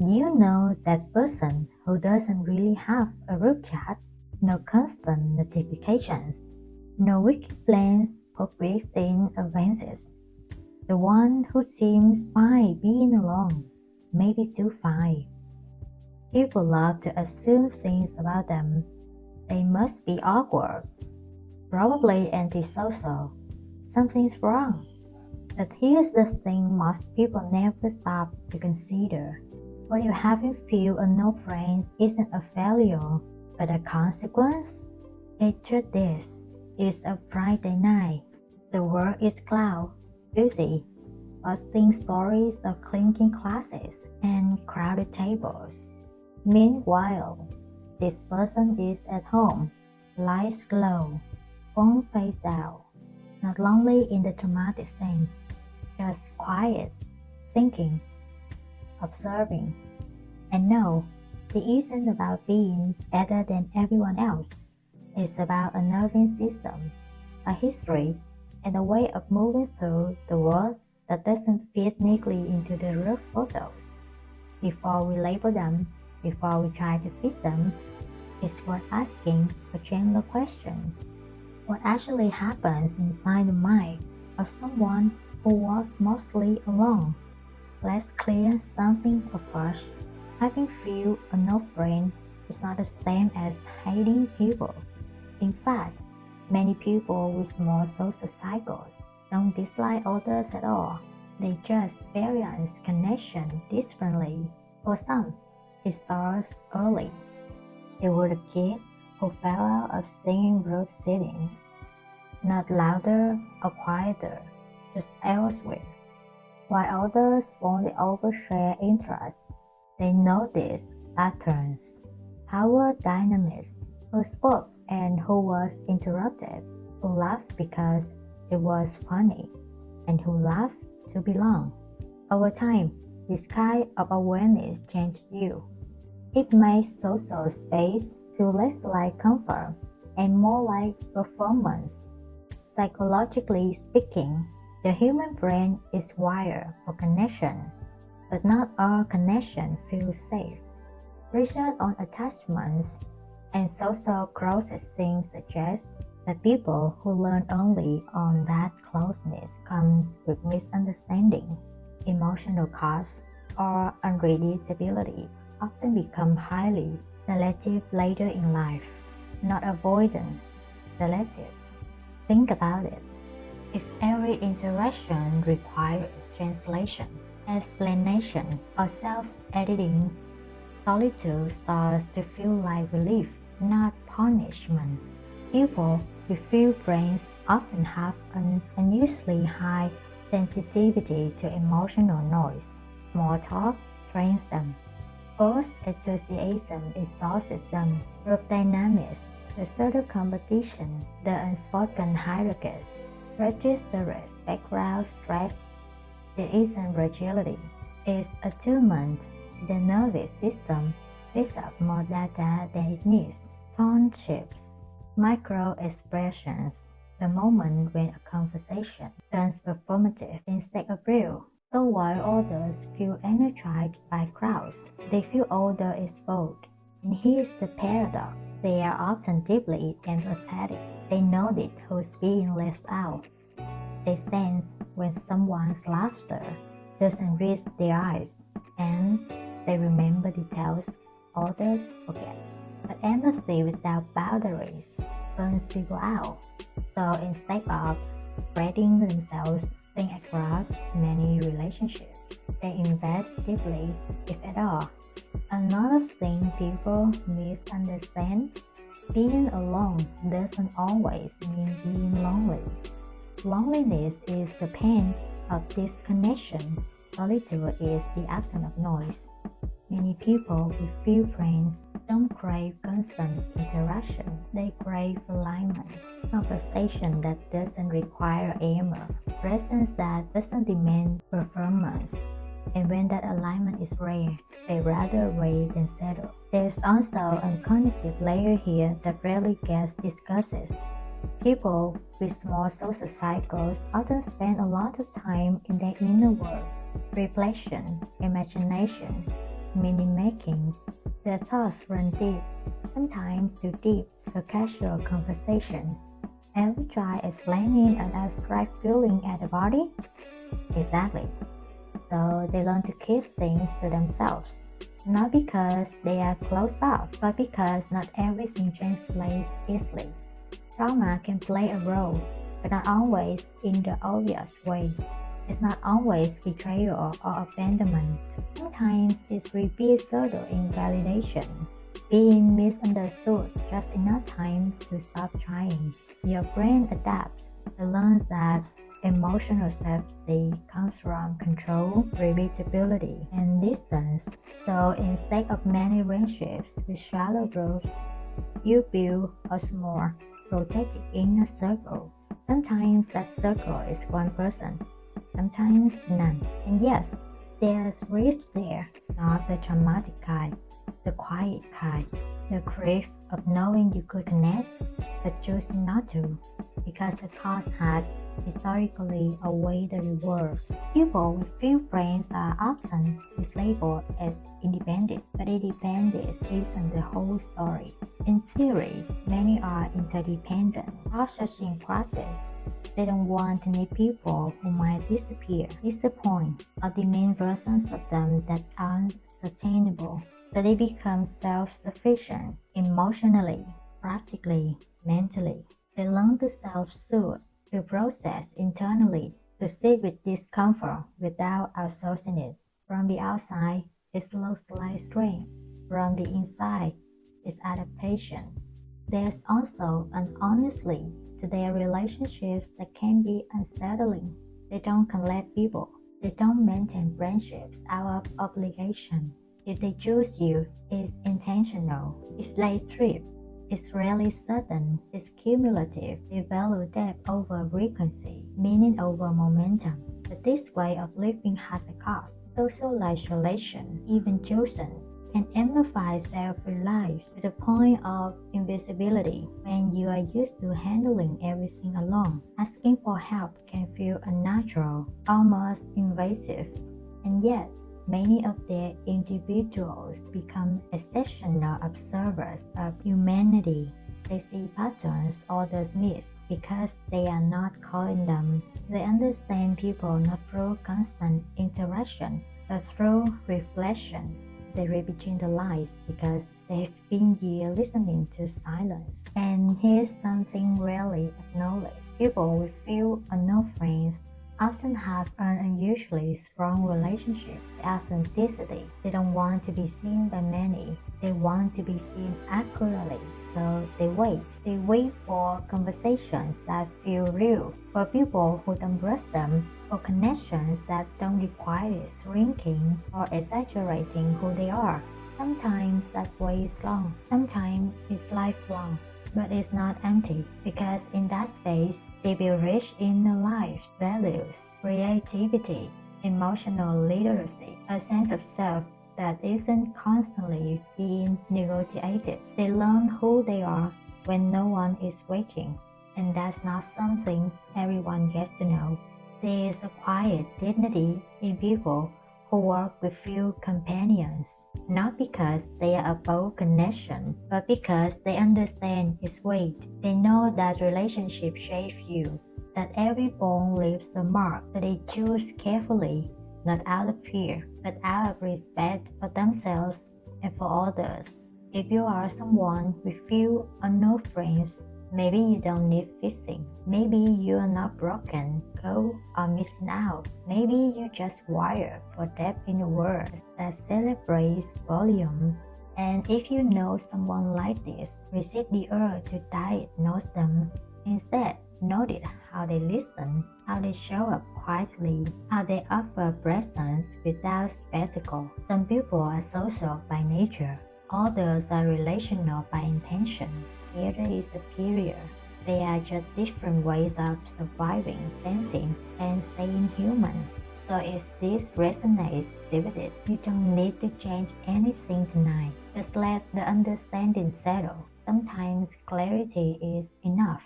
You know that person who doesn't really have a group chat, no constant notifications, no weekly plans or big scene advances. The one who seems fine being alone, maybe too fine. People love to assume things about them. They must be awkward, probably antisocial. Something's wrong. But here's the thing most people never stop to consider. What you having few or no friends isn't a failure, but a consequence. Picture this. It's a Friday night. The world is cloud, busy, posting stories of clinking classes and crowded tables. Meanwhile, this person is at home, lights glow, phone face down, not lonely in the dramatic sense, just quiet, thinking, observing. And no, it isn't about being better than everyone else. It's about a nervous system, a history, and a way of moving through the world that doesn't fit neatly into the real photos. Before we label them, before we try to fit them, it's worth asking a general question. What actually happens inside the mind of someone who walks mostly alone? Let's clear something up first. Having few or no friends is not the same as hating people. In fact, many people with small social cycles don't dislike others at all. They just experience connection differently. For some, it starts early. They were the kid who fell out of singing group settings, not louder or quieter, just elsewhere. While others only overshare interests, they notice patterns, power dynamics, who spoke and who was interrupted, who laughed because it was funny, and who laughed to belong. Over time, this kind of awareness changed you. It makes social space feel less like comfort and more like performance. Psychologically speaking, the human brain is wired for connection, but not all connection feels safe. Research on attachments and social processing suggests that people who learn only on that closeness comes with misunderstanding, emotional costs, or unreadability often become highly selective later in life, not avoidant, selective. Think about it. If every interaction requires translation, explanation, or self-editing, solitude starts to feel like relief, not punishment. People with few friends often have an unusually high sensitivity to emotional noise. Small talk trains them. Forced association exhausts them. Group dynamics, the subtle competition, the unspoken hierarchies, registerless background stress. It isn't fragility, it's attunement. The nervous system picks up more data than it needs. Tone shifts, micro expressions, the moment when a conversation turns performative instead of real. So while others feel energized by crowds, they feel older exposed. And here's the paradox. They are often deeply empathetic. They notice who's being left out. They sense when someone's laughter doesn't reach their eyes, and they remember details others forget. But empathy without boundaries burns people out. So instead of spreading themselves thin across many relationships, they invest deeply, if at all. Another thing people misunderstand, being alone doesn't always mean being lonely. Loneliness is the pain of disconnection. Solitude is the absence of noise. Many people with few friends don't crave constant interaction. They crave alignment, conversation that doesn't require armor, presence that doesn't demand performance. And when that alignment is rare, they rather wait than settle. There's also a cognitive layer here that rarely gets discussed. People with small social cycles often spend a lot of time in their inner world, reflection, imagination. meaning making. Their thoughts run deep, sometimes too deep, so casual conversation. Ever try explaining an abstract feeling at the body? Exactly. So they learn to keep things to themselves. Not because they are closed off, but because not everything translates easily. Trauma can play a role, but not always in the obvious way. It's not always betrayal or abandonment. Sometimes it's repeated subtle invalidation, being misunderstood just enough times to stop trying. Your brain adapts. It learns that emotional safety comes from control, repeatability, and distance. So instead of many friendships with shallow groups, you build a small, protected inner circle. Sometimes that circle is one person, sometimes none. And yes, there's risk there, not the traumatic kind, the quiet kind, the grief of knowing you could connect, but choosing not to, because the cost has historically outweighed the reward. People with few friends are often mislabeled as independent, but independence isn't the whole story. In theory, many are interdependent, just in practice. They don't want to meet people who might disappear, disappoint, or demand versions of them that aren't sustainable. So they become self-sufficient emotionally, practically, mentally. They learn to self-soothe, to process internally, to sit with discomfort without outsourcing it. From the outside, it looks like strength. From the inside, it's adaptation. There's also an honesty to their relationships that can be unsettling. They don't collect people. They don't maintain friendships out of obligation. If they choose you, it's intentional. If they trip, it's rarely sudden, it's cumulative. They value depth over frequency, meaning over momentum. But this way of living has a cost. Social isolation, even chosen, can amplify self-reliance to the point of invisibility. When you are used to handling everything alone, asking for help can feel unnatural, almost invasive. And yet, many of their individuals become exceptional observers of humanity. They see patterns others miss because they are not calling them. They understand people not through constant interaction, but through reflection. They read between the lines because they've been here listening to silence. And here's something rarely acknowledged. People with few or no friends often have an unusually strong relationship with authenticity. They don't want to be seen by many. They want to be seen accurately. So they wait. They wait for conversations that feel real, for people who don't rush them, for connections that don't require shrinking or exaggerating who they are. Sometimes that wait is long. Sometimes it's lifelong. But it's not empty, because in that space, they will rich in the lives, values, creativity, emotional literacy, a sense of self that isn't constantly being negotiated. They learn who they are when no one is watching, and that's not something everyone gets to know. There is a quiet dignity in people who work with few companions, not because they are above connection, but because they understand its weight. They know that relationships shape you, that every bond leaves a mark, that they choose carefully, not out of fear, but out of respect for themselves and for others. If you are someone with few or no friends, maybe you don't need fixing. Maybe you are not broken, cold, or missing out. Maybe you just wired for depth in the world that celebrates volume. And if you know someone like this, resist the urge to diagnose them. Instead, notice how they listen, how they show up quietly, how they offer presence without spectacle. Some people are social by nature, others are relational by intention. Neither is superior. They are just different ways of surviving, sensing, and staying human. So if this resonates with it, you don't need to change anything tonight. Just let the understanding settle. Sometimes clarity is enough.